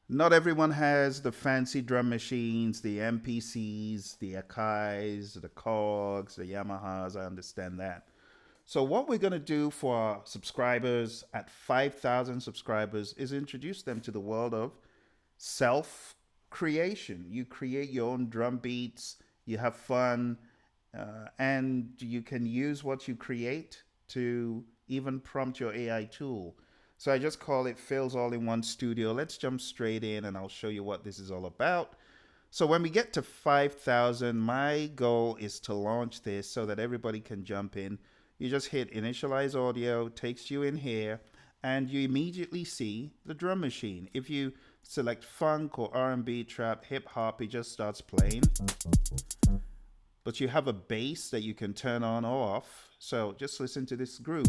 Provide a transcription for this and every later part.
Not everyone has the fancy drum machines, the MPCs, the Akais, the Korgs, the Yamahas. I understand that. So, what we're going to do for our subscribers at 5,000 subscribers is introduce them to the world of self creation. You create your own drum beats, you have fun, and you can use what you create to even prompt your AI tool. So I just call it Phil's All in One Studio. Let's jump straight in and I'll show you what this is all about. So when we get to 5,000, my goal is to launch this so that everybody can jump in. You just hit Initialize Audio, takes you in here, and you immediately see the drum machine. If you select funk or R&B, trap, hip hop, it just starts playing. But you have a bass that you can turn on or off. So just listen to this groove.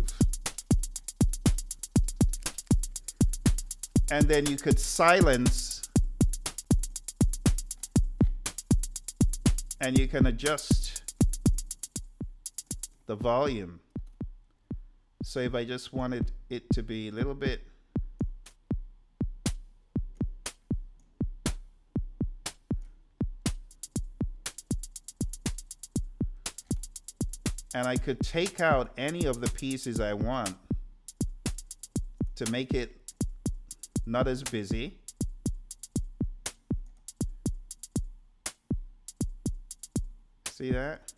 And then you could silence and you can adjust the volume. So if I just wanted it to be a little bit and I could take out any of the pieces I want to make it not as busy. See that?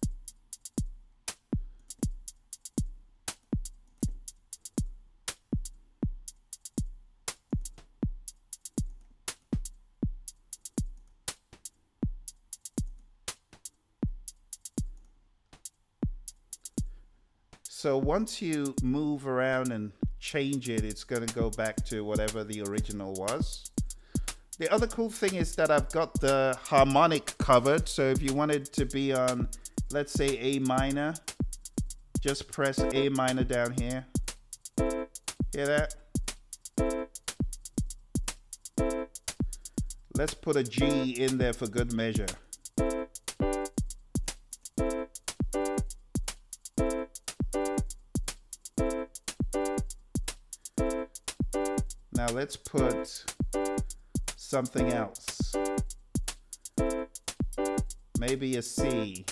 So once you move around and change it, it's going to go back to whatever the original was. The other cool thing is that I've got the harmonic covered. So if you wanted to be on, let's say, A minor, just press A minor down here. Hear that? Let's put a G in there for good measure. Now let's put something else. Maybe a C.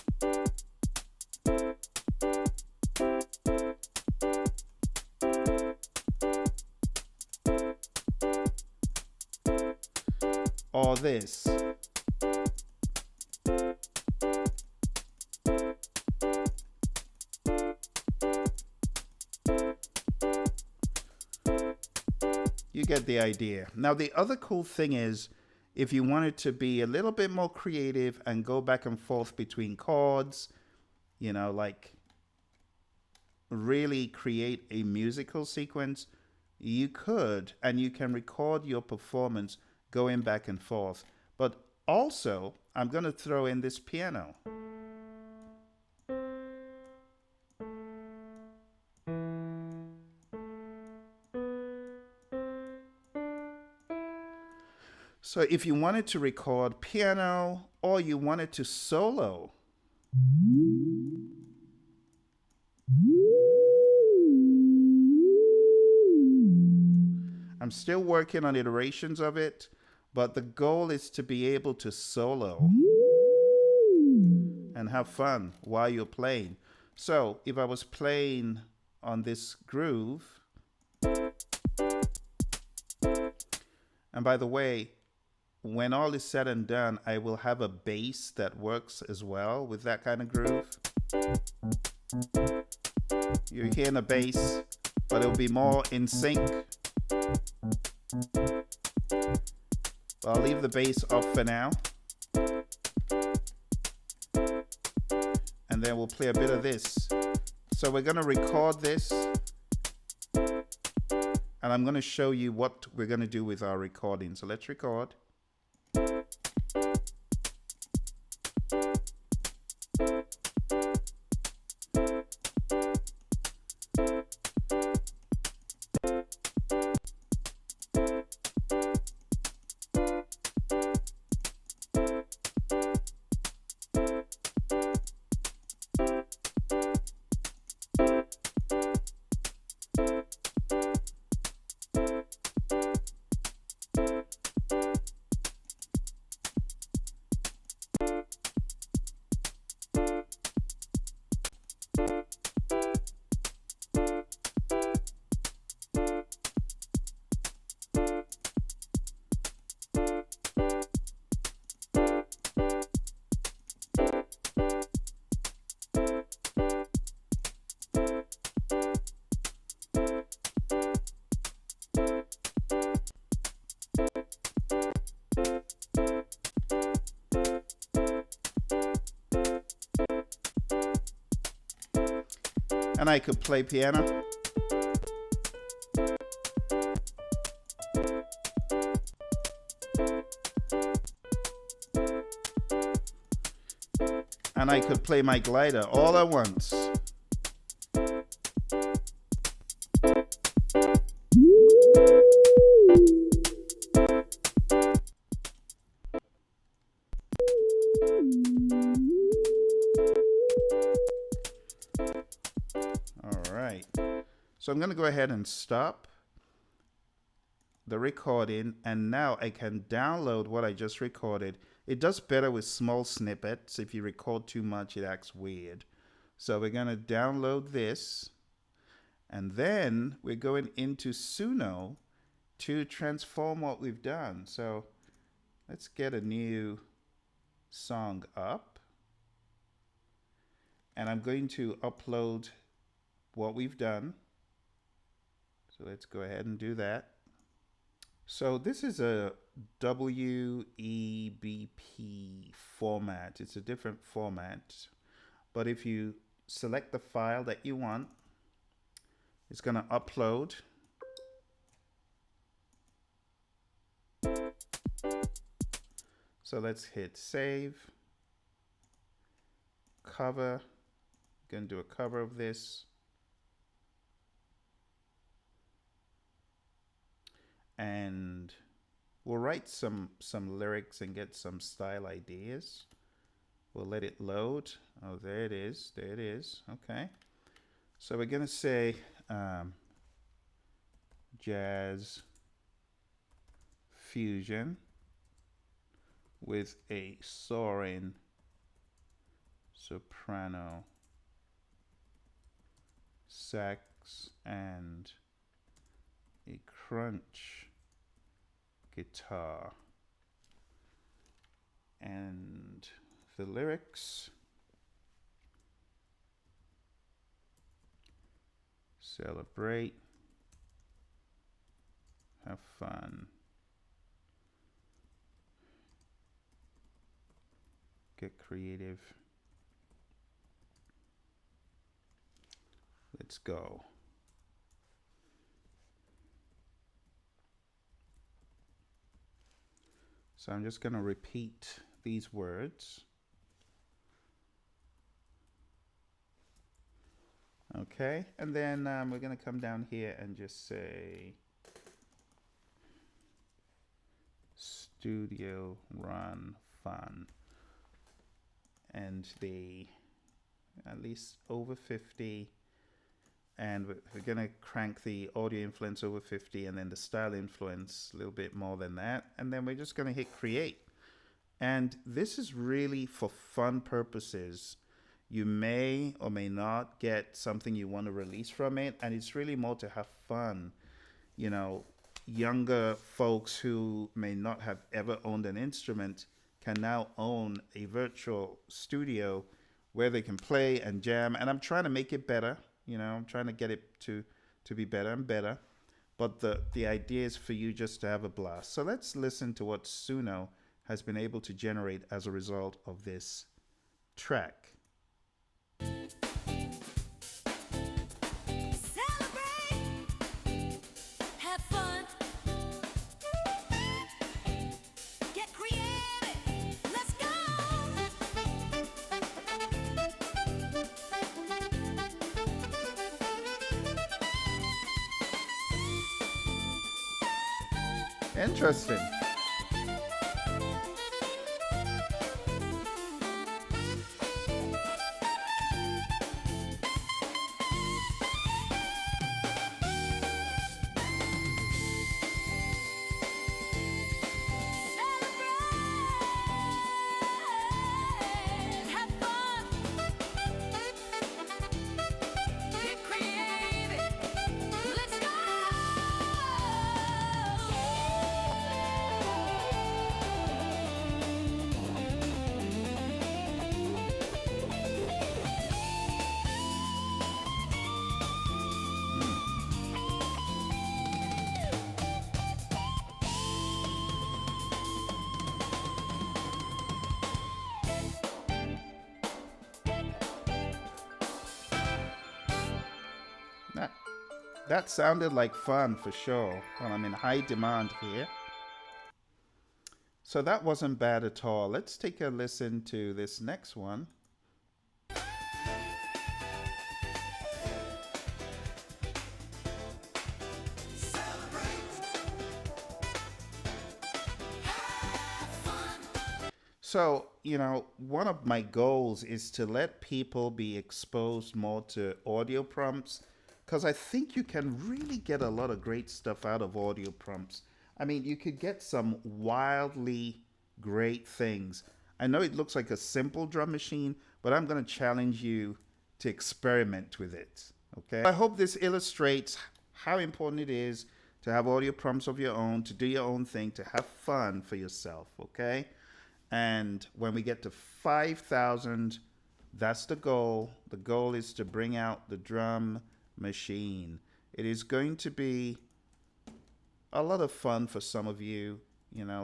Or this. You get the idea. Now, the other cool thing is, if you wanted to be a little bit more creative and go back and forth between chords, you know, like really create a musical sequence, you could, and you can record your performance going back and forth. But also, I'm going to throw in this piano. So if you wanted to record piano or you wanted to solo, I'm still working on iterations of it, but the goal is to be able to solo and have fun while you're playing. So if I was playing on this groove, and by the way, when all is said and done, I will have a bass that works as well with that kind of groove. You're hearing a bass, but it'll be more in sync. I'll leave the bass off for now. And then we'll play a bit of this. So we're going to record this. And I'm going to show you what we're going to do with our recording. So let's record. And I could play piano. And I could play my glider all at once. All right. So I'm going to go ahead and stop the recording, and now I can download what I just recorded. It does better with small snippets. If you record too much, it acts weird. So we're going to download this, and then we're going into Suno to transform what we've done. So let's get a new song up, and I'm going to upload what we've done. So let's go ahead and do that. So this is a WEBP format. It's a different format, but if you select the file that you want, it's going to upload. So let's hit save, cover. I'm going to do a cover of this. And we'll write some lyrics and get some style ideas. We'll let it load. Oh, there it is. There it is. Okay. So we're going to say jazz fusion with a soaring soprano sax and a crunch guitar. And the lyrics: celebrate, have fun, get creative, let's go. So I'm just going to repeat these words. Okay, and then we're going to come down here and just say studio run fun, and the at least over 50, and we're going to crank the audio influence over 50, and then the style influence a little bit more than that, and then we're just going to hit create. And this is really for fun purposes. You may or may not get something you want to release from it, and it's really more to have fun. You know, younger folks who may not have ever owned an instrument can now own a virtual studio where they can play and jam, and I'm trying to make it better. You know, I'm trying to get it to be better and better, but the idea is for you just to have a blast. So let's listen to what Suno has been able to generate as a result of this track. Interesting. that sounded like fun for sure. Well, I'm in high demand here. So that wasn't bad at all. Let's take a listen to this next one. So, one of my goals is to let people be exposed more to audio prompts because I think you can really get a lot of great stuff out of audio prompts. I mean, you could get some wildly great things. I know it looks like a simple drum machine, but I'm going to challenge you to experiment with it. Okay? I hope this illustrates how important it is to have audio prompts of your own, to do your own thing, to have fun for yourself. Okay? And when we get to 5,000, that's the goal. The goal is to bring out the drum machine. It is going to be a lot of fun for some of you.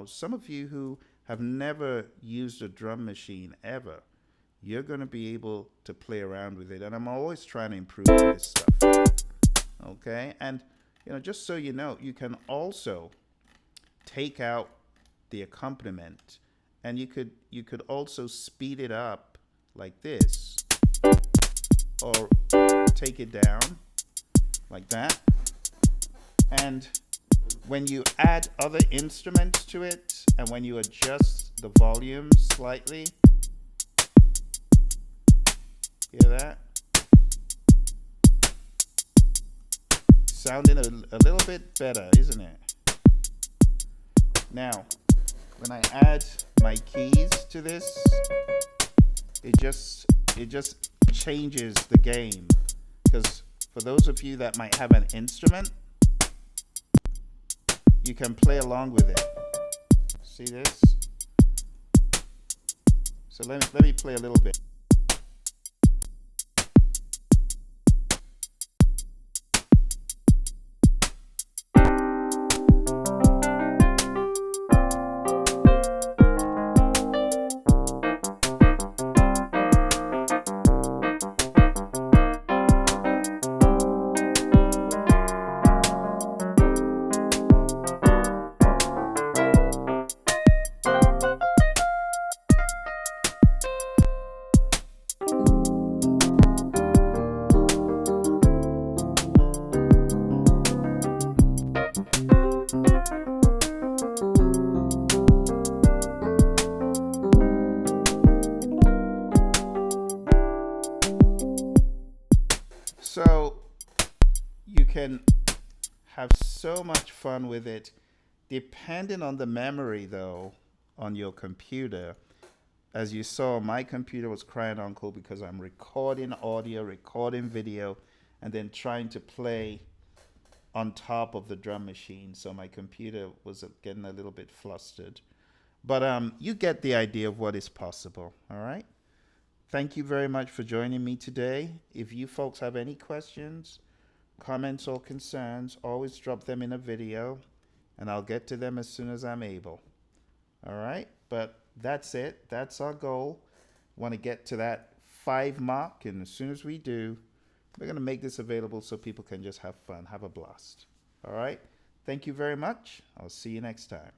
Some of you who have never used a drum machine ever, you're going to be able to play around with it. And I'm always trying to improve this stuff. Okay? And, just so you know, you can also take out the accompaniment. And you could also speed it up like this, or take it down like that. And when you add other instruments to it, and when you adjust the volume slightly, hear that? Sounding a little bit better, isn't it? Now, when I add my keys to this, it just changes the game. Because for those of you that might have an instrument, you can play along with it. See this? So let me play a little bit. So you can have so much fun with it, depending on the memory though on your computer. As you saw, my computer was crying uncle because I'm recording audio, recording video, and then trying to play on top of the drum machine. So my computer was getting a little bit flustered. But you get the idea of what is possible, all right? Thank you very much for joining me today. If you folks have any questions, comments, or concerns, always drop them in a video, and I'll get to them as soon as I'm able. All right? But that's it. That's our goal. Want to get to that 5 mark, and as soon as we do, we're going to make this available so people can just have fun, have a blast. All right? Thank you very much. I'll see you next time.